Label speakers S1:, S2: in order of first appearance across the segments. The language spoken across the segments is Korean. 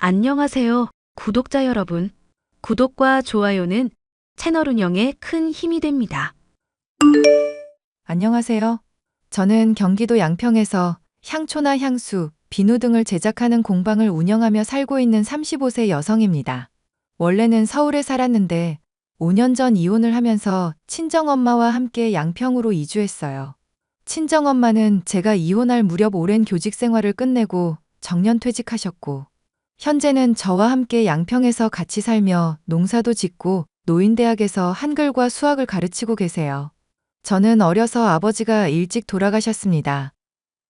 S1: 안녕하세요, 구독자 여러분. 구독과 좋아요는 채널 운영에 큰 힘이 됩니다.
S2: 안녕하세요. 저는 경기도 양평에서 향초나 향수, 비누 등을 제작하는 공방을 운영하며 살고 있는 35세 여성입니다. 원래는 서울에 살았는데 5년 전 이혼을 하면서 친정엄마와 함께 양평으로 이주했어요. 친정엄마는 제가 이혼할 무렵 오랜 교직 생활을 끝내고 정년퇴직하셨고, 현재는 저와 함께 양평에서 같이 살며 농사도 짓고 노인대학에서 한글과 수학을 가르치고 계세요. 저는 어려서 아버지가 일찍 돌아가셨습니다.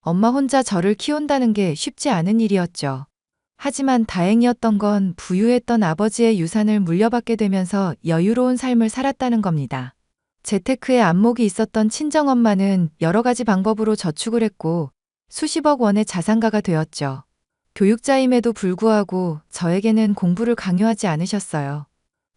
S2: 엄마 혼자 저를 키운다는 게 쉽지 않은 일이었죠. 하지만 다행이었던 건 부유했던 아버지의 유산을 물려받게 되면서 여유로운 삶을 살았다는 겁니다. 재테크에 안목이 있었던 친정엄마는 여러 가지 방법으로 저축을 했고 수십억 원의 자산가가 되었죠. 교육자임에도 불구하고 저에게는 공부를 강요하지 않으셨어요.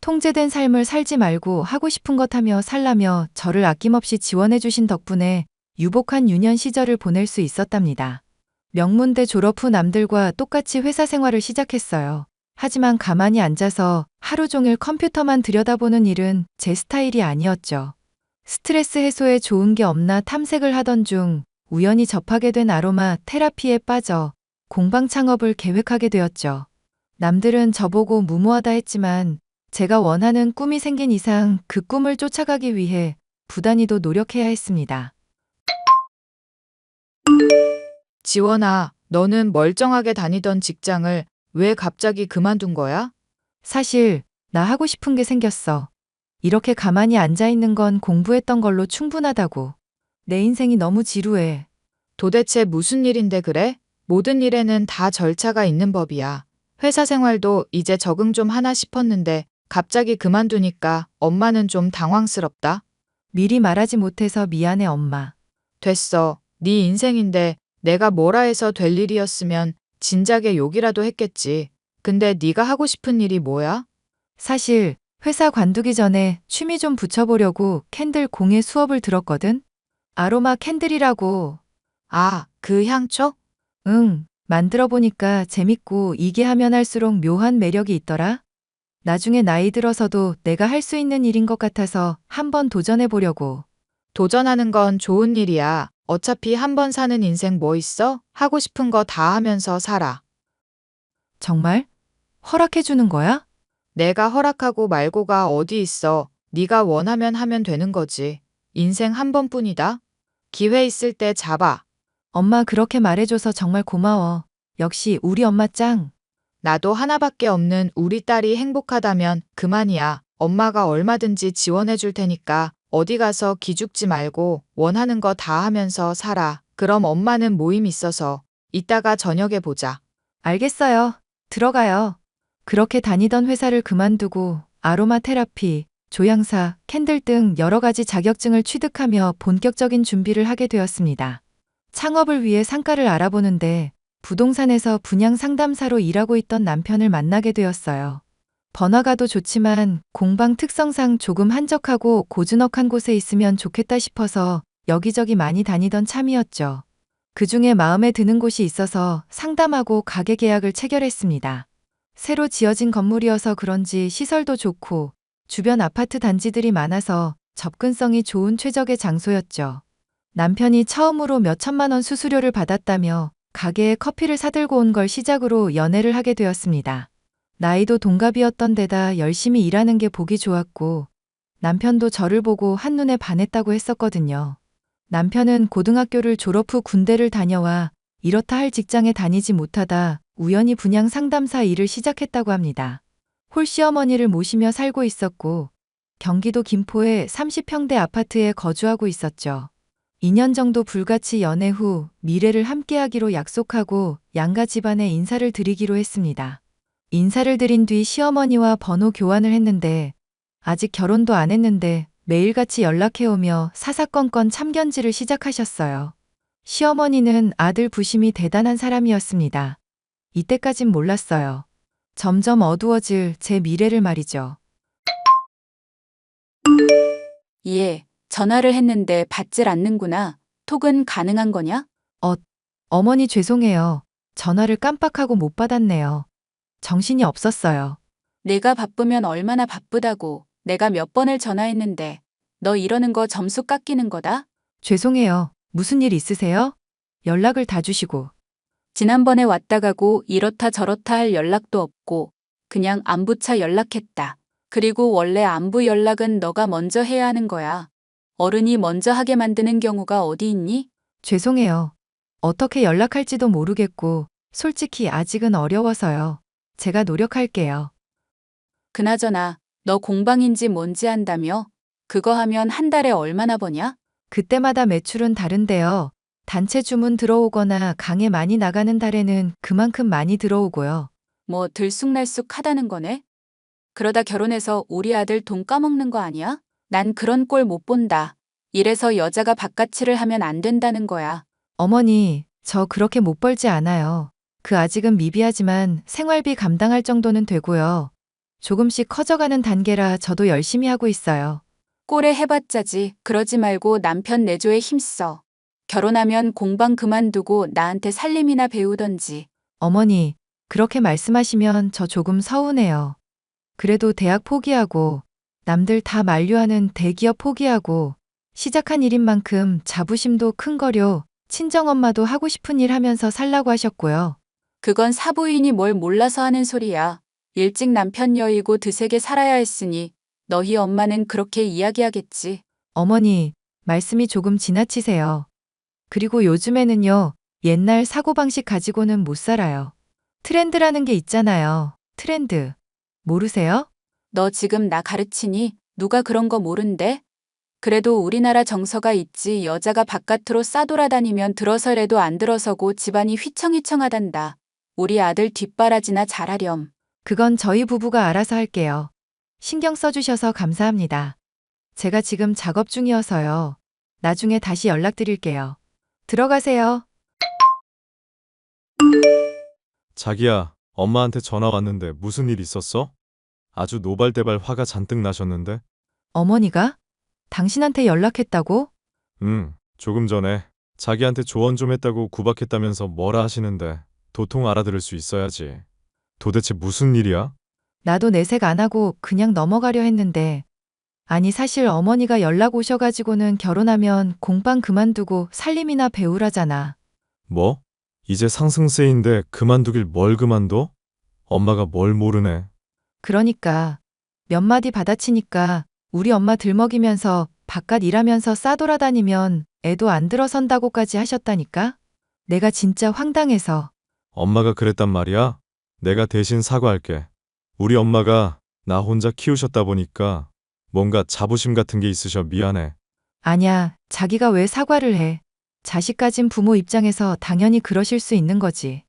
S2: 통제된 삶을 살지 말고 하고 싶은 것 하며 살라며 저를 아낌없이 지원해 주신 덕분에 유복한 유년 시절을 보낼 수 있었답니다. 명문대 졸업 후 남들과 똑같이 회사 생활을 시작했어요. 하지만 가만히 앉아서 하루 종일 컴퓨터만 들여다보는 일은 제 스타일이 아니었죠. 스트레스 해소에 좋은 게 없나 탐색을 하던 중 우연히 접하게 된 아로마 테라피에 빠져 공방 창업을 계획하게 되었죠. 남들은 저보고 무모하다 했지만 제가 원하는 꿈이 생긴 이상 그 꿈을 쫓아가기 위해 부단히도 노력해야 했습니다.
S3: 지원아, 너는 멀쩡하게 다니던 직장을 왜 갑자기 그만둔 거야?
S2: 사실 나 하고 싶은 게 생겼어. 이렇게 가만히 앉아 있는 건 공부했던 걸로 충분하다고. 내 인생이 너무 지루해.
S3: 도대체 무슨 일인데 그래? 모든 일에는 다 절차가 있는 법이야. 회사 생활도 이제 적응 좀 하나 싶었는데 갑자기 그만두니까 엄마는 좀 당황스럽다.
S2: 미리 말하지 못해서 미안해, 엄마.
S3: 됐어. 네 인생인데 내가 뭐라 해서 될 일이었으면 진작에 욕이라도 했겠지. 근데 네가 하고 싶은 일이 뭐야?
S2: 사실 회사 관두기 전에 취미 좀 붙여보려고 캔들 공예 수업을 들었거든? 아로마 캔들이라고.
S3: 아, 그 향초?
S2: 응, 만들어 보니까 재밌고 이게 하면 할수록 묘한 매력이 있더라. 나중에 나이 들어서도 내가 할 수 있는 일인 것 같아서 한번 도전해 보려고.
S3: 도전하는 건 좋은 일이야. 어차피 한 번 사는 인생 뭐 있어? 하고 싶은 거 다 하면서 살아.
S2: 정말? 허락해 주는 거야?
S3: 내가 허락하고 말고가 어디 있어. 네가 원하면 하면 되는 거지. 인생 한 번뿐이다. 기회 있을 때 잡아.
S2: 엄마 그렇게 말해줘서 정말 고마워. 역시 우리 엄마 짱.
S3: 나도 하나밖에 없는 우리 딸이 행복하다면 그만이야. 엄마가 얼마든지 지원해 줄 테니까 어디 가서 기죽지 말고 원하는 거 다 하면서 살아. 그럼 엄마는 모임 있어서 이따가 저녁에 보자.
S2: 알겠어요. 들어가요. 그렇게 다니던 회사를 그만두고 아로마 테라피, 조향사, 캔들 등 여러 가지 자격증을 취득하며 본격적인 준비를 하게 되었습니다. 창업을 위해 상가를 알아보는데 부동산에서 분양 상담사로 일하고 있던 남편을 만나게 되었어요. 번화가도 좋지만 공방 특성상 조금 한적하고 고즈넉한 곳에 있으면 좋겠다 싶어서 여기저기 많이 다니던 참이었죠. 그중에 마음에 드는 곳이 있어서 상담하고 가게 계약을 체결했습니다. 새로 지어진 건물이어서 그런지 시설도 좋고 주변 아파트 단지들이 많아서 접근성이 좋은 최적의 장소였죠. 남편이 처음으로 몇 천만 원 수수료를 받았다며 가게에 커피를 사들고 온 걸 시작으로 연애를 하게 되었습니다. 나이도 동갑이었던 데다 열심히 일하는 게 보기 좋았고 남편도 저를 보고 한눈에 반했다고 했었거든요. 남편은 고등학교를 졸업 후 군대를 다녀와 이렇다 할 직장에 다니지 못하다 우연히 분양 상담사 일을 시작했다고 합니다. 홀시어머니를 모시며 살고 있었고 경기도 김포의 30평대 아파트에 거주하고 있었죠. 2년 정도 불같이 연애 후 미래를 함께하기로 약속하고 양가 집안에 인사를 드리기로 했습니다. 인사를 드린 뒤 시어머니와 번호 교환을 했는데 아직 결혼도 안 했는데 매일같이 연락해오며 사사건건 참견질을 시작하셨어요. 시어머니는 아들 부심이 대단한 사람이었습니다. 이때까진 몰랐어요. 점점 어두워질 제 미래를 말이죠.
S4: 예, 전화를 했는데 받질 않는구나. 톡은 가능한 거냐?
S2: 어머니 죄송해요. 전화를 깜빡하고 못 받았네요. 정신이 없었어요.
S4: 내가 바쁘면 얼마나 바쁘다고. 내가 몇 번을 전화했는데 너 이러는 거 점수 깎이는 거다?
S2: 죄송해요. 무슨 일 있으세요? 연락을 다 주시고.
S4: 지난번에 왔다 가고 이렇다 저렇다 할 연락도 없고 그냥 안부차 연락했다. 그리고 원래 안부 연락은 너가 먼저 해야 하는 거야. 어른이 먼저 하게 만드는 경우가 어디 있니?
S2: 죄송해요. 어떻게 연락할지도 모르겠고, 솔직히 아직은 어려워서요. 제가 노력할게요.
S4: 그나저나 너 공방인지 뭔지 한다며? 그거 하면 한 달에 얼마나 버냐?
S2: 그때마다 매출은 다른데요. 단체 주문 들어오거나 강에 많이 나가는 달에는 그만큼 많이 들어오고요.
S4: 뭐 들쑥날쑥하다는 거네? 그러다 결혼해서 우리 아들 돈 까먹는 거 아니야? 난 그런 꼴 못 본다. 이래서 여자가 바깥일을 하면 안 된다는 거야.
S2: 어머니, 저 그렇게 못 벌지 않아요. 그 아직은 미비하지만 생활비 감당할 정도는 되고요. 조금씩 커져가는 단계라 저도 열심히 하고 있어요.
S4: 꼴에 해봤자지. 그러지 말고 남편 내조에 힘써. 결혼하면 공방 그만두고 나한테 살림이나 배우던지.
S2: 어머니, 그렇게 말씀하시면 저 조금 서운해요. 그래도 대학 포기하고, 남들 다 만류하는 대기업 포기하고, 시작한 일인 만큼 자부심도 큰 거려 친정엄마도 하고 싶은 일 하면서 살라고 하셨고요.
S4: 그건 사부인이 뭘 몰라서 하는 소리야. 일찍 남편 여의고 드세게 살아야 했으니 너희 엄마는 그렇게 이야기하겠지.
S2: 어머니, 말씀이 조금 지나치세요. 그리고 요즘에는요, 옛날 사고방식 가지고는 못 살아요. 트렌드라는 게 있잖아요. 트렌드. 모르세요?
S4: 너 지금 나 가르치니? 누가 그런 거 모른대? 그래도 우리나라 정서가 있지. 여자가 바깥으로 싸돌아다니면 들어서래도 안 들어서고 집안이 휘청휘청하단다. 우리 아들 뒷바라지나 잘하렴.
S2: 그건 저희 부부가 알아서 할게요. 신경 써주셔서 감사합니다. 제가 지금 작업 중이어서요. 나중에 다시 연락드릴게요. 들어가세요.
S5: 자기야, 엄마한테 전화 왔는데 무슨 일 있었어? 아주 노발대발 화가 잔뜩 나셨는데?
S2: 어머니가? 당신한테 연락했다고?
S5: 조금 전에 자기한테 조언 좀 했다고 구박했다면서 뭐라 하시는데 도통 알아들을 수 있어야지. 도대체 무슨 일이야?
S2: 나도 내색 안 하고 그냥 넘어가려 했는데, 아니 사실 어머니가 연락 오셔가지고는 결혼하면 공방 그만두고 살림이나 배우라잖아.
S5: 뭐? 이제 상승세인데 그만두길 뭘 그만둬? 엄마가 뭘 모르네.
S2: 그러니까 몇 마디 받아치니까 우리 엄마 들먹이면서 바깥 일하면서 싸돌아다니면 애도 안 들어선다고까지 하셨다니까? 내가 진짜 황당해서.
S5: 엄마가 그랬단 말이야? 내가 대신 사과할게. 우리 엄마가 나 혼자 키우셨다 보니까 뭔가 자부심 같은 게 있으셔. 미안해.
S2: 아냐, 자기가 왜 사과를 해. 자식 가진 부모 입장에서 당연히 그러실 수 있는 거지.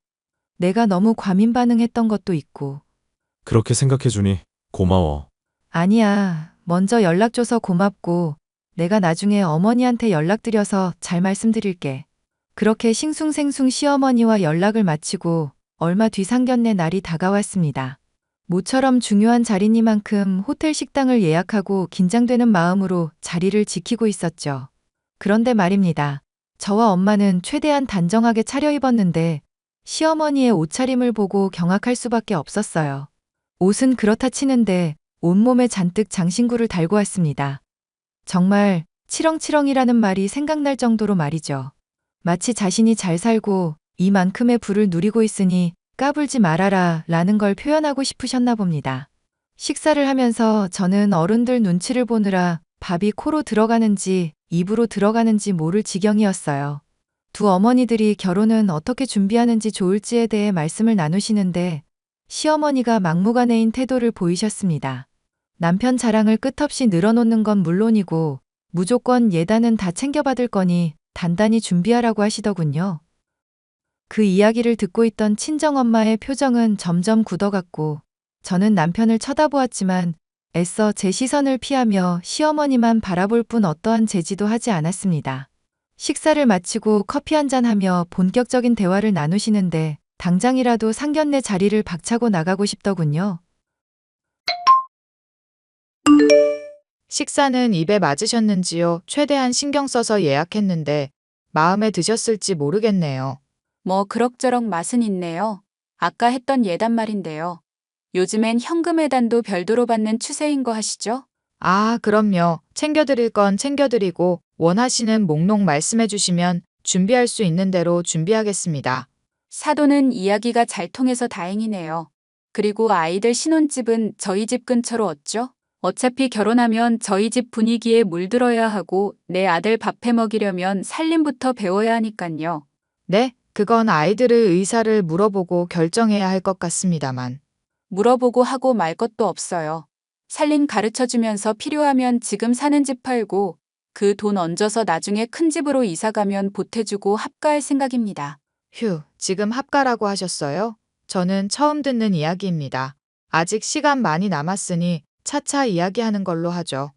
S2: 내가 너무 과민 반응했던 것도 있고.
S5: 그렇게 생각해주니 고마워.
S2: 아니야, 먼저 연락줘서 고맙고 내가 나중에 어머니한테 연락드려서 잘 말씀드릴게. 그렇게 싱숭생숭 시어머니와 연락을 마치고 얼마 뒤 상견례 날이 다가왔습니다. 모처럼 중요한 자리니만큼 호텔 식당을 예약하고 긴장되는 마음으로 자리를 지키고 있었죠. 그런데 말입니다. 저와 엄마는 최대한 단정하게 차려입었는데 시어머니의 옷차림을 보고 경악할 수밖에 없었어요. 옷은 그렇다 치는데 온몸에 잔뜩 장신구를 달고 왔습니다. 정말 치렁치렁이라는 말이 생각날 정도로 말이죠. 마치 자신이 잘 살고 이만큼의 부를 누리고 있으니 까불지 말아라 라는 걸 표현하고 싶으셨나 봅니다. 식사를 하면서 저는 어른들 눈치를 보느라 밥이 코로 들어가는지 입으로 들어가는지 모를 지경이었어요. 두 어머니들이 결혼은 어떻게 준비하는지 좋을지에 대해 말씀을 나누시는데 시어머니가 막무가내인 태도를 보이셨습니다. 남편 자랑을 끝없이 늘어놓는 건 물론이고 무조건 예단은 다 챙겨받을 거니 단단히 준비하라고 하시더군요. 그 이야기를 듣고 있던 친정엄마의 표정은 점점 굳어갔고 저는 남편을 쳐다보았지만 애써 제 시선을 피하며 시어머니만 바라볼 뿐 어떠한 제지도 하지 않았습니다. 식사를 마치고 커피 한잔하며 본격적인 대화를 나누시는데 당장이라도 상견례 자리를 박차고 나가고 싶더군요.
S3: 식사는 입에 맞으셨는지요? 최대한 신경 써서 예약했는데 마음에 드셨을지 모르겠네요.
S4: 뭐 그럭저럭 맛은 있네요. 아까 했던 예단 말인데요. 요즘엔 현금 예단도 별도로 받는 추세인 거 아시죠?
S3: 아, 그럼요. 챙겨드릴 건 챙겨드리고 원하시는 목록 말씀해 주시면 준비할 수 있는 대로 준비하겠습니다.
S4: 사돈은 이야기가 잘 통해서 다행이네요. 그리고 아이들 신혼집은 저희 집 근처로 얻죠? 어차피 결혼하면 저희 집 분위기에 물들어야 하고 내 아들 밥해 먹이려면 살림부터 배워야 하니깐요.
S3: 네, 그건 아이들의 의사를 물어보고 결정해야 할 것 같습니다만.
S4: 물어보고 하고 말 것도 없어요. 살림 가르쳐 주면서 필요하면 지금 사는 집 팔고 그 돈 얹어서 나중에 큰 집으로 이사 가면 보태주고 합가할 생각입니다.
S3: 휴, 지금 합가라고 하셨어요? 저는 처음 듣는 이야기입니다. 아직 시간 많이 남았으니 차차 이야기하는 걸로 하죠.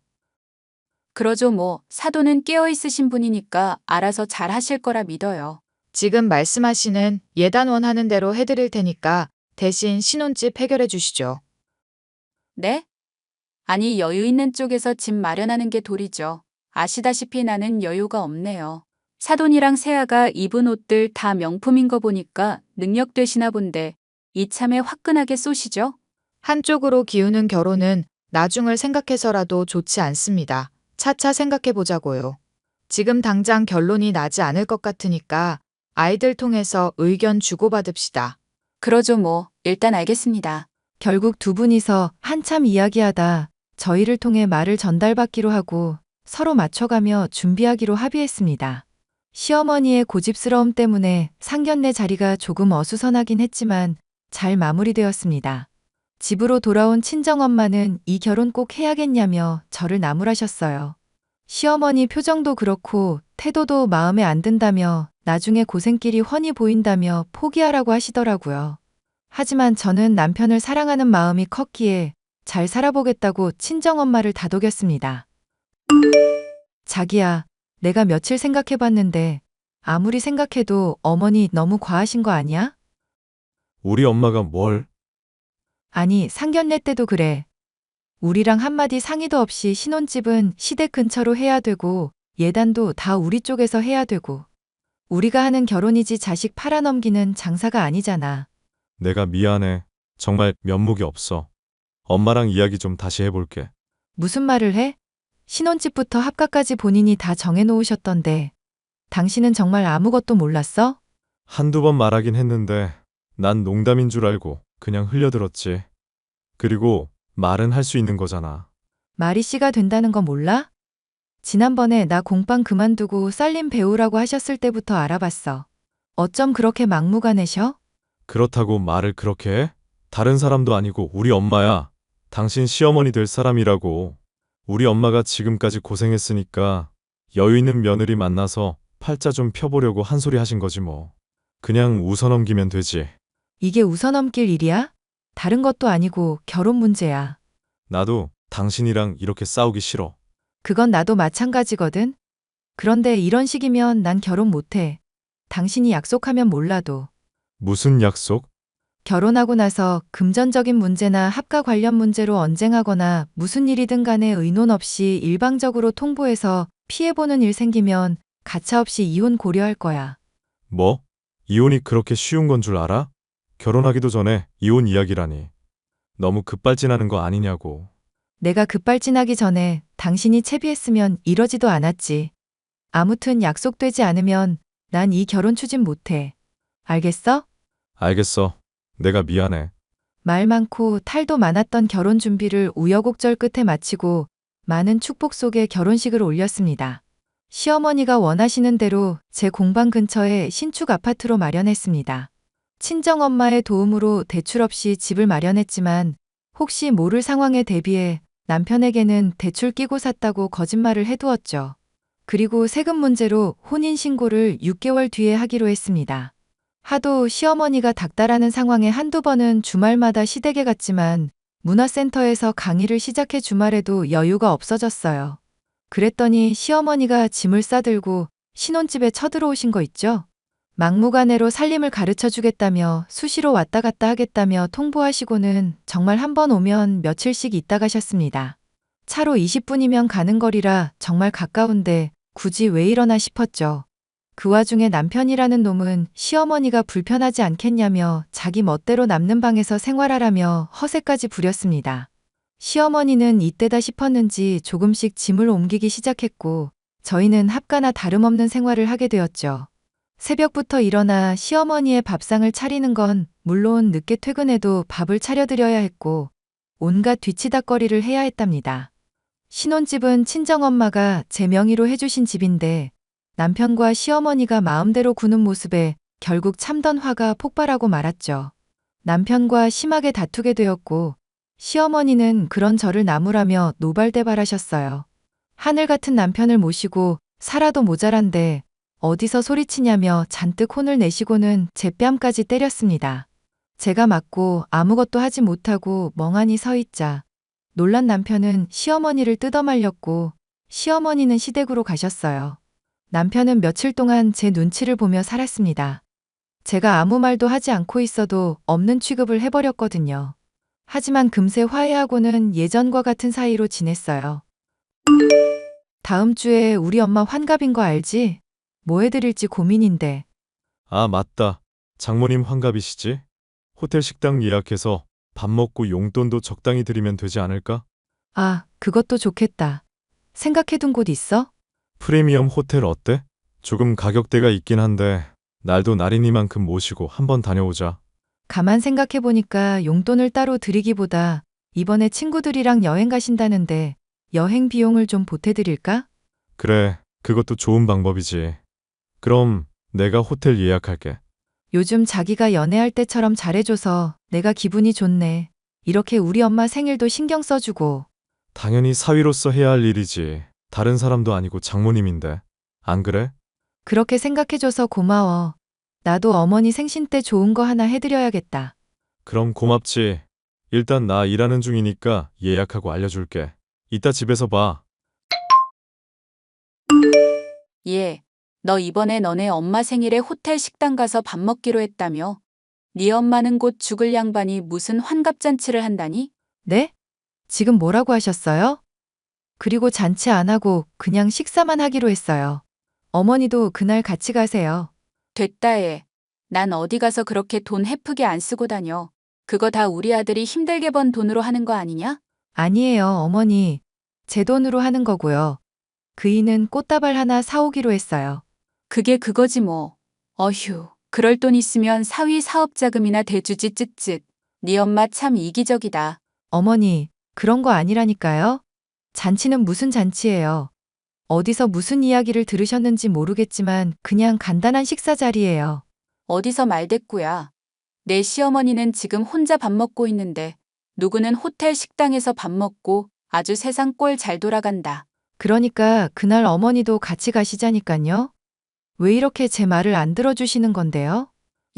S4: 그러죠 뭐. 사돈은 깨어 있으신 분이니까 알아서 잘 하실 거라 믿어요.
S3: 지금 말씀하시는 예단원 하는 대로 해드릴 테니까 대신 신혼집 해결해 주시죠.
S4: 네? 아니 여유 있는 쪽에서 집 마련하는 게 도리죠. 아시다시피 나는 여유가 없네요. 사돈이랑 세아가 입은 옷들 다 명품인 거 보니까 능력 되시나 본데 이참에 화끈하게 쏘시죠?
S3: 한쪽으로 기우는 결혼은 나중을 생각해서라도 좋지 않습니다. 차차 생각해 보자고요. 지금 당장 결론이 나지 않을 것 같으니까 아이들 통해서 의견 주고받읍시다.
S4: 그러죠 뭐. 일단 알겠습니다.
S2: 결국 두 분이서 한참 이야기하다 저희를 통해 말을 전달받기로 하고 서로 맞춰가며 준비하기로 합의했습니다. 시어머니의 고집스러움 때문에 상견례 자리가 조금 어수선하긴 했지만 잘 마무리되었습니다. 집으로 돌아온 친정엄마는 이 결혼 꼭 해야겠냐며 저를 나무라셨어요. 시어머니 표정도 그렇고 태도도 마음에 안 든다며 나중에 고생길이 훤히 보인다며 포기하라고 하시더라고요. 하지만 저는 남편을 사랑하는 마음이 컸기에 잘 살아보겠다고 친정엄마를 다독였습니다. 자기야, 내가 며칠 생각해봤는데 아무리 생각해도 어머니 너무 과하신 거 아니야?
S5: 우리 엄마가 뭘?
S2: 아니, 상견례 때도 그래. 우리랑 한마디 상의도 없이 신혼집은 시댁 근처로 해야 되고 예단도 다 우리 쪽에서 해야 되고 우리가 하는 결혼이지 자식 팔아넘기는 장사가 아니잖아.
S5: 내가 미안해. 정말 면목이 없어. 엄마랑 이야기 좀 다시 해볼게.
S2: 무슨 말을 해? 신혼집부터 합가까지 본인이 다 정해놓으셨던데 당신은 정말 아무것도 몰랐어?
S5: 한두 번 말하긴 했는데 난 농담인 줄 알고 그냥 흘려들었지. 그리고 말은 할 수 있는 거잖아.
S2: 말이 씨가 된다는 거 몰라? 지난번에 나 공방 그만두고 쌀림 배우라고 하셨을 때부터 알아봤어. 어쩜 그렇게 막무가내셔?
S5: 그렇다고 말을 그렇게 해? 다른 사람도 아니고 우리 엄마야. 당신 시어머니 될 사람이라고. 우리 엄마가 지금까지 고생했으니까 여유 있는 며느리 만나서 팔자 좀 펴보려고 한 소리 하신 거지 뭐. 그냥 웃어넘기면 되지.
S2: 이게 웃어넘길 일이야? 다른 것도 아니고 결혼 문제야.
S5: 나도 당신이랑 이렇게 싸우기 싫어.
S2: 그건 나도 마찬가지거든. 그런데 이런 식이면 난 결혼 못해. 당신이 약속하면 몰라도.
S5: 무슨 약속?
S2: 결혼하고 나서 금전적인 문제나 합가 관련 문제로 언쟁하거나 무슨 일이든 간에 의논 없이 일방적으로 통보해서 피해보는 일 생기면 가차없이 이혼 고려할 거야.
S5: 뭐? 이혼이 그렇게 쉬운 건 줄 알아? 결혼하기도 전에 이혼 이야기라니. 너무 급발진하는 거 아니냐고.
S2: 내가 급발진하기 전에 당신이 채비했으면 이러지도 않았지. 아무튼 약속되지 않으면 난 이 결혼 추진 못해. 알겠어?
S5: 알겠어. 내가 미안해.
S2: 말 많고 탈도 많았던 결혼 준비를 우여곡절 끝에 마치고 많은 축복 속에 결혼식을 올렸습니다. 시어머니가 원하시는 대로 제 공방 근처에 신축 아파트로 마련했습니다. 친정엄마의 도움으로 대출 없이 집을 마련했지만 혹시 모를 상황에 대비해 남편에게는 대출 끼고 샀다고 거짓말을 해두었죠. 그리고 세금 문제로 혼인신고를 6개월 뒤에 하기로 했습니다. 하도 시어머니가 닥달하는 상황에 한두 번은 주말마다 시댁에 갔지만 문화센터에서 강의를 시작해 주말에도 여유가 없어졌어요. 그랬더니 시어머니가 짐을 싸들고 신혼집에 쳐들어오신 거 있죠? 막무가내로 살림을 가르쳐 주겠다며 수시로 왔다 갔다 하겠다며 통보하시고는 정말 한 번 오면 며칠씩 있다 가셨습니다. 차로 20분이면 가는 거리라 정말 가까운데 굳이 왜 이러나 싶었죠. 그 와중에 남편이라는 놈은 시어머니가 불편하지 않겠냐며 자기 멋대로 남는 방에서 생활하라며 허세까지 부렸습니다. 시어머니는 이때다 싶었는지 조금씩 짐을 옮기기 시작했고 저희는 합가나 다름없는 생활을 하게 되었죠. 새벽부터 일어나 시어머니의 밥상을 차리는 건 물론 늦게 퇴근해도 밥을 차려드려야 했고 온갖 뒤치다꺼리를 해야 했답니다. 신혼집은 친정엄마가 제 명의로 해주신 집인데 남편과 시어머니가 마음대로 구는 모습에 결국 참던 화가 폭발하고 말았죠. 남편과 심하게 다투게 되었고 시어머니는 그런 저를 나무라며 노발대발하셨어요. 하늘 같은 남편을 모시고 살아도 모자란데 어디서 소리치냐며 잔뜩 혼을 내시고는 제 뺨까지 때렸습니다. 제가 맞고 아무것도 하지 못하고 멍하니 서 있자 놀란 남편은 시어머니를 뜯어말렸고 시어머니는 시댁으로 가셨어요. 남편은 며칠 동안 제 눈치를 보며 살았습니다. 제가 아무 말도 하지 않고 있어도 없는 취급을 해버렸거든요. 하지만 금세 화해하고는 예전과 같은 사이로 지냈어요. 다음 주에 우리 엄마 환갑인 거 알지? 뭐 해드릴지 고민인데.
S5: 아, 맞다. 장모님 환갑이시지? 호텔 식당 예약해서 밥 먹고 용돈도 적당히 드리면 되지 않을까?
S2: 아, 그것도 좋겠다. 생각해둔 곳 있어?
S5: 프리미엄 호텔 어때? 조금 가격대가 있긴 한데 날도 날이니만큼 모시고 한번 다녀오자.
S2: 가만 생각해보니까 용돈을 따로 드리기보다 이번에 친구들이랑 여행 가신다는데 여행 비용을 좀 보태드릴까?
S5: 그래, 그것도 좋은 방법이지. 그럼 내가 호텔 예약할게.
S2: 요즘 자기가 연애할 때처럼 잘해줘서 내가 기분이 좋네. 이렇게 우리 엄마 생일도 신경 써주고.
S5: 당연히 사위로서 해야 할 일이지. 다른 사람도 아니고 장모님인데. 안 그래?
S2: 그렇게 생각해줘서 고마워. 나도 어머니 생신 때 좋은 거 하나 해드려야겠다.
S5: 그럼 고맙지. 일단 나 일하는 중이니까 예약하고 알려줄게. 이따 집에서 봐.
S4: 얘, 너 이번에 너네 엄마 생일에 호텔 식당 가서 밥 먹기로 했다며? 네 엄마는 곧 죽을 양반이 무슨 환갑잔치를 한다니?
S2: 네? 지금 뭐라고 하셨어요? 그리고 잔치 안 하고 그냥 식사만 하기로 했어요. 어머니도 그날 같이 가세요.
S4: 됐다 해. 난 어디 가서 그렇게 돈 헤프게 안 쓰고 다녀. 그거 다 우리 아들이 힘들게 번 돈으로 하는 거 아니냐?
S2: 아니에요, 어머니. 제 돈으로 하는 거고요. 그이는 꽃다발 하나 사오기로 했어요.
S4: 그게 그거지 뭐. 어휴, 그럴 돈 있으면 사위 사업자금이나 대주지 쯧쯧. 네 엄마 참 이기적이다.
S2: 어머니, 그런 거 아니라니까요. 잔치는 무슨 잔치예요. 어디서 무슨 이야기를 들으셨는지 모르겠지만 그냥 간단한 식사 자리예요.
S4: 어디서 말대꾸야. 내 시어머니는 지금 혼자 밥 먹고 있는데 누구는 호텔 식당에서 밥 먹고 아주 세상 꼴 잘 돌아간다.
S2: 그러니까 그날 어머니도 같이 가시자니깐요. 왜 이렇게 제 말을 안 들어주시는 건데요?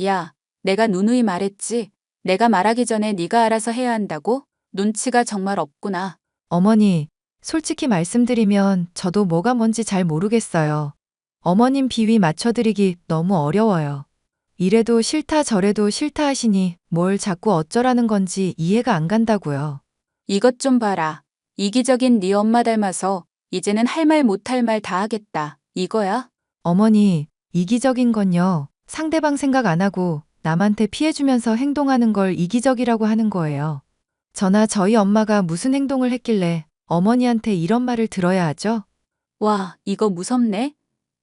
S4: 야, 내가 누누이 말했지. 내가 말하기 전에 네가 알아서 해야 한다고? 눈치가 정말 없구나.
S2: 어머니, 솔직히 말씀드리면 저도 뭐가 뭔지 잘 모르겠어요. 어머님 비위 맞춰드리기 너무 어려워요. 이래도 싫다 저래도 싫다 하시니 뭘 자꾸 어쩌라는 건지 이해가 안 간다고요.
S4: 이것 좀 봐라. 이기적인 네 엄마 닮아서 이제는 할 말 못할 말 다 하겠다. 이거야?
S2: 어머니, 이기적인 건요. 상대방 생각 안 하고 남한테 피해주면서 행동하는 걸 이기적이라고 하는 거예요. 저나 저희 엄마가 무슨 행동을 했길래 어머니한테 이런 말을 들어야 하죠?
S4: 와, 이거 무섭네.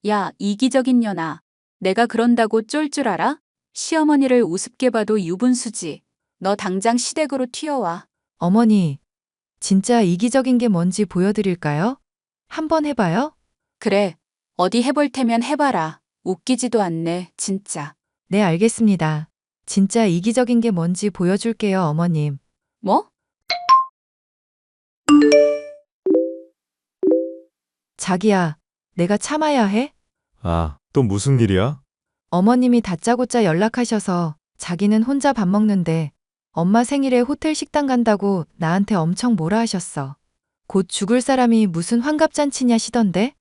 S4: 야, 이기적인 년아. 내가 그런다고 쫄 줄 알아? 시어머니를 우습게 봐도 유분수지. 너 당장 시댁으로 튀어와.
S2: 어머니, 진짜 이기적인 게 뭔지 보여드릴까요? 한번 해봐요?
S4: 그래, 어디 해볼 테면 해봐라. 웃기지도 않네, 진짜.
S2: 네, 알겠습니다. 진짜 이기적인 게 뭔지 보여줄게요, 어머님.
S4: 뭐?
S2: 자기야, 내가 참아야 해?
S5: 아, 또 무슨 일이야?
S2: 어머님이 다짜고짜 연락하셔서 자기는 혼자 밥 먹는데 엄마 생일에 호텔 식당 간다고 나한테 엄청 뭐라 하셨어. 곧 죽을 사람이 무슨 환갑잔치냐시던데?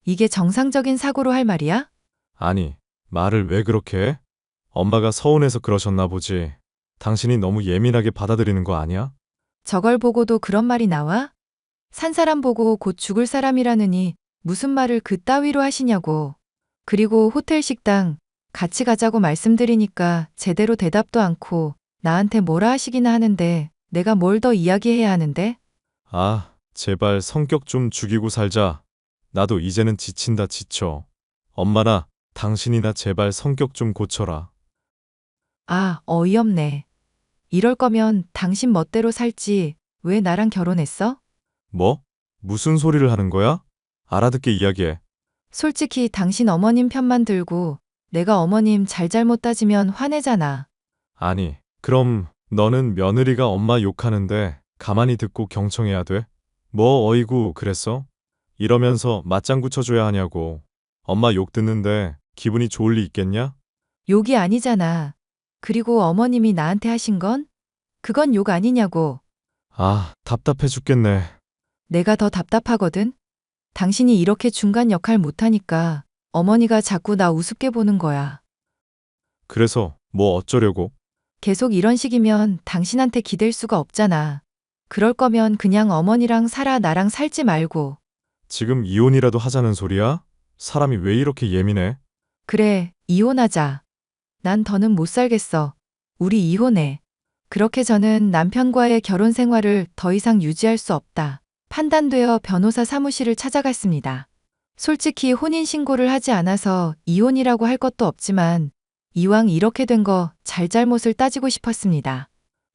S2: 이게 정상적인 사고로 할 말이야?
S5: 아니, 말을 왜 그렇게 해? 엄마가 서운해서 그러셨나 보지. 당신이 너무 예민하게 받아들이는 거 아니야?
S2: 저걸 보고도 그런 말이 나와? 산 사람 보고 곧 죽을 사람이라느니 무슨 말을 그따위로 하시냐고. 그리고 호텔 식당 같이 가자고 말씀드리니까 제대로 대답도 않고 나한테 뭐라 하시기나 하는데 내가 뭘 더 이야기해야 하는데?
S5: 아, 제발 성격 좀 죽이고 살자. 나도 이제는 지친다 지쳐. 엄마나 당신이나 제발 성격 좀 고쳐라.
S2: 아, 어이없네. 이럴 거면 당신 멋대로 살지 왜 나랑 결혼했어?
S5: 뭐? 무슨 소리를 하는 거야? 알아듣게 이야기해.
S2: 솔직히 당신 어머님 편만 들고 내가 어머님 잘잘못 따지면 화내잖아.
S5: 아니, 그럼 너는 며느리가 엄마 욕하는데 가만히 듣고 경청해야 돼? 뭐 어이구 그랬어? 이러면서 맞장구 쳐줘야 하냐고. 엄마 욕 듣는데 기분이 좋을 리 있겠냐?
S2: 욕이 아니잖아. 그리고 어머님이 나한테 하신 건? 그건 욕 아니냐고.
S5: 아, 답답해 죽겠네.
S2: 내가 더 답답하거든. 당신이 이렇게 중간 역할 못하니까 어머니가 자꾸 나 우습게 보는 거야.
S5: 그래서 뭐 어쩌려고?
S2: 계속 이런 식이면 당신한테 기댈 수가 없잖아. 그럴 거면 그냥 어머니랑 살아 나랑 살지 말고.
S5: 지금 이혼이라도 하자는 소리야? 사람이 왜 이렇게 예민해?
S2: 그래, 이혼하자. 난 더는 못 살겠어. 우리 이혼해. 그렇게 저는 남편과의 결혼 생활을 더 이상 유지할 수 없다. 판단되어 변호사 사무실을 찾아갔습니다. 솔직히 혼인신고를 하지 않아서 이혼이라고 할 것도 없지만 이왕 이렇게 된 거 잘잘못을 따지고 싶었습니다.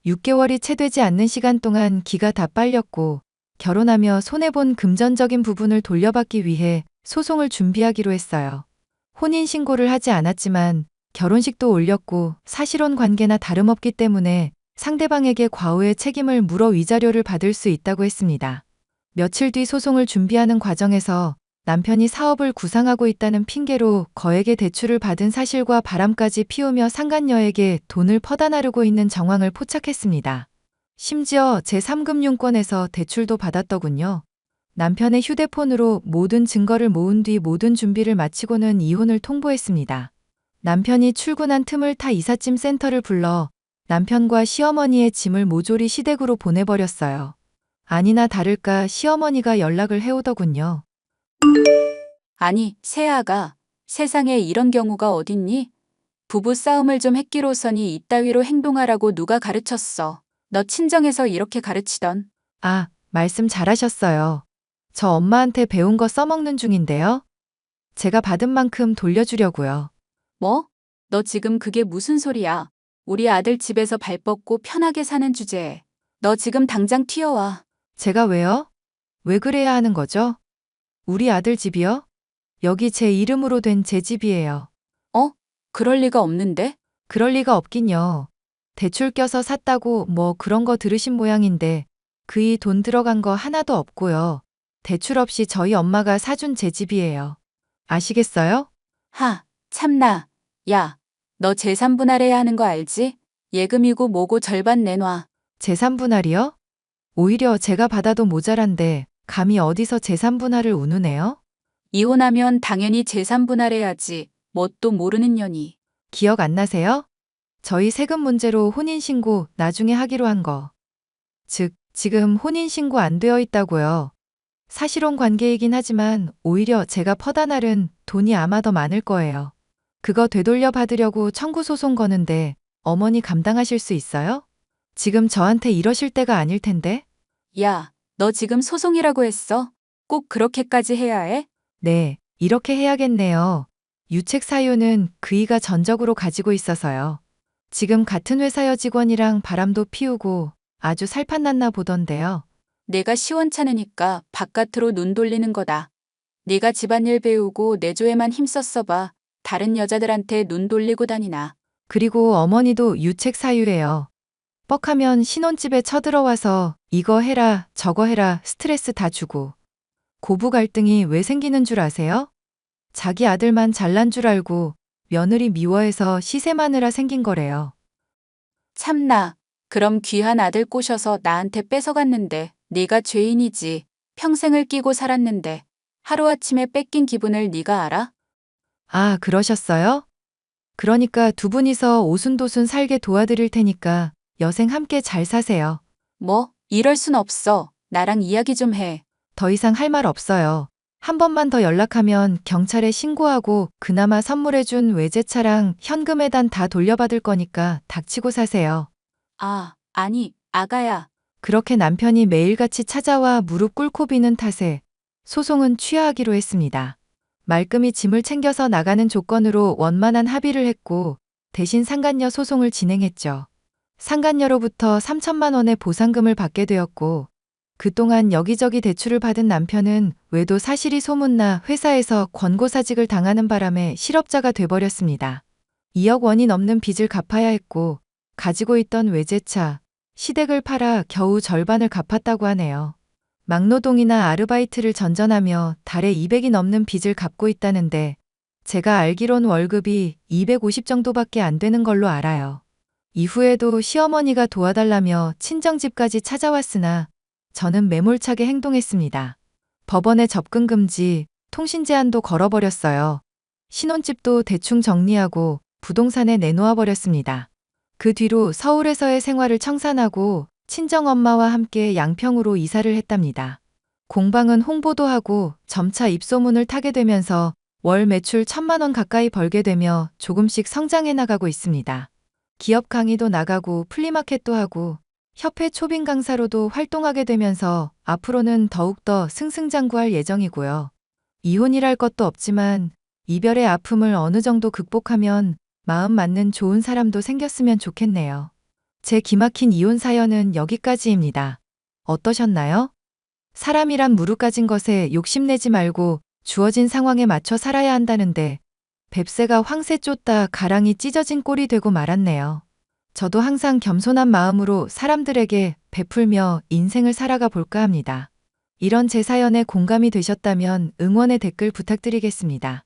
S2: 6개월이 채 되지 않는 시간 동안 기가 다 빨렸고 결혼하며 손해본 금전적인 부분을 돌려받기 위해 소송을 준비하기로 했어요. 혼인신고를 하지 않았지만 결혼식도 올렸고 사실혼 관계나 다름없기 때문에 상대방에게 과오의 책임을 물어 위자료를 받을 수 있다고 했습니다. 며칠 뒤 소송을 준비하는 과정에서 남편이 사업을 구상하고 있다는 핑계로 거액의 대출을 받은 사실과 바람까지 피우며 상간녀에게 돈을 퍼다 나르고 있는 정황을 포착했습니다. 심지어 제3금융권에서 대출도 받았더군요. 남편의 휴대폰으로 모든 증거를 모은 뒤 모든 준비를 마치고는 이혼을 통보했습니다. 남편이 출근한 틈을 타 이삿짐 센터를 불러 남편과 시어머니의 짐을 모조리 시댁으로 보내버렸어요. 아니나 다를까 시어머니가 연락을 해오더군요.
S4: 아니, 세아가 세상에 이런 경우가 어딨니? 부부 싸움을 좀 했기로서니 이따위로 행동하라고 누가 가르쳤어. 너 친정에서 이렇게 가르치던.
S2: 아, 말씀 잘하셨어요. 저 엄마한테 배운 거 써먹는 중인데요. 제가 받은 만큼 돌려주려고요.
S4: 뭐? 너 지금 그게 무슨 소리야? 우리 아들 집에서 발 뻗고 편하게 사는 주제에. 너 지금 당장 튀어와.
S2: 제가 왜요? 왜 그래야 하는 거죠? 우리 아들 집이요? 여기 제 이름으로 된 제 집이에요.
S4: 그럴 리가 없는데?
S2: 그럴 리가 없긴요. 대출 껴서 샀다고 뭐 그런 거 들으신 모양인데 그이 돈 들어간 거 하나도 없고요. 대출 없이 저희 엄마가 사준 제 집이에요. 아시겠어요?
S4: 하, 참나. 야, 너 재산 분할해야 하는 거 알지? 예금이고 뭐고 절반 내놔.
S2: 재산 분할이요? 오히려 제가 받아도 모자란데 감히 어디서 재산 분할을 운우네요?
S4: 이혼하면 당연히 재산 분할해야지. 뭣도 모르는 년이.
S2: 기억 안 나세요? 저희 세금 문제로 혼인신고 나중에 하기로 한 거. 즉, 지금 혼인신고 안 되어 있다고요. 사실혼 관계이긴 하지만 오히려 제가 퍼다 나른 돈이 아마 더 많을 거예요. 그거 되돌려 받으려고 청구 소송 거는데 어머니 감당하실 수 있어요? 지금 저한테 이러실 때가 아닐 텐데?
S4: 야, 너 지금 소송이라고 했어? 꼭 그렇게까지 해야 해?
S2: 네, 이렇게 해야겠네요. 유책 사유는 그이가 전적으로 가지고 있어서요. 지금 같은 회사 여직원이랑 바람도 피우고 아주 살판났나 보던데요.
S4: 내가 시원찮으니까 바깥으로 눈 돌리는 거다. 네가 집안일 배우고 내조에만 힘썼어 봐. 다른 여자들한테 눈 돌리고 다니나.
S2: 그리고 어머니도 유책 사유예요. 뻑하면 신혼집에 쳐들어와서 이거 해라 저거 해라 스트레스 다 주고. 고부 갈등이 왜 생기는 줄 아세요? 자기 아들만 잘난 줄 알고 며느리 미워해서 시세 마느라 생긴 거래요.
S4: 참나. 그럼 귀한 아들 꼬셔서 나한테 뺏어갔는데 네가 죄인이지. 평생을 끼고 살았는데 하루아침에 뺏긴 기분을 네가 알아?
S2: 아, 그러셨어요? 그러니까 두 분이서 오순도순 살게 도와드릴 테니까 여생 함께 잘 사세요.
S4: 뭐? 이럴 순 없어. 나랑 이야기 좀 해.
S2: 더 이상 할 말 없어요. 한 번만 더 연락하면 경찰에 신고하고 그나마 선물해준 외제차랑 현금에단 다 돌려받을 거니까 닥치고 사세요.
S4: 아, 아니, 아가야.
S2: 그렇게 남편이 매일같이 찾아와 무릎 꿇고 비는 탓에 소송은 취하하기로 했습니다. 말끔히 짐을 챙겨서 나가는 조건으로 원만한 합의를 했고 대신 상간녀 소송을 진행했죠. 상간녀로부터 3천만 원의 보상금을 받게 되었고 그동안 여기저기 대출을 받은 남편은 외도 사실이 소문나 회사에서 권고사직을 당하는 바람에 실업자가 돼버렸습니다. 2억 원이 넘는 빚을 갚아야 했고 가지고 있던 외제차, 시댁을 팔아 겨우 절반을 갚았다고 하네요. 막노동이나 아르바이트를 전전하며 달에 200이 넘는 빚을 갚고 있다는데 제가 알기론 월급이 250 정도밖에 안 되는 걸로 알아요. 이후에도 시어머니가 도와달라며 친정집까지 찾아왔으나 저는 매몰차게 행동했습니다. 법원에 접근 금지, 통신 제한도 걸어버렸어요. 신혼집도 대충 정리하고 부동산에 내놓아 버렸습니다. 그 뒤로 서울에서의 생활을 청산하고 친정엄마와 함께 양평으로 이사를 했답니다. 공방은 홍보도 하고 점차 입소문을 타게 되면서 월 매출 1,000만 원 가까이 벌게 되며 조금씩 성장해 나가고 있습니다. 기업 강의도 나가고 플리마켓도 하고 협회 초빙 강사로도 활동하게 되면서 앞으로는 더욱더 승승장구할 예정이고요. 이혼이랄 것도 없지만 이별의 아픔을 어느 정도 극복하면 마음 맞는 좋은 사람도 생겼으면 좋겠네요. 제 기막힌 이혼 사연은 여기까지입니다. 어떠셨나요? 사람이란 무릎 가진 것에 욕심내지 말고 주어진 상황에 맞춰 살아야 한다는데 뱁새가 황새 쫓다 가랑이 찢어진 꼴이 되고 말았네요. 저도 항상 겸손한 마음으로 사람들에게 베풀며 인생을 살아가 볼까 합니다. 이런 제 사연에 공감이 되셨다면 응원의 댓글 부탁드리겠습니다.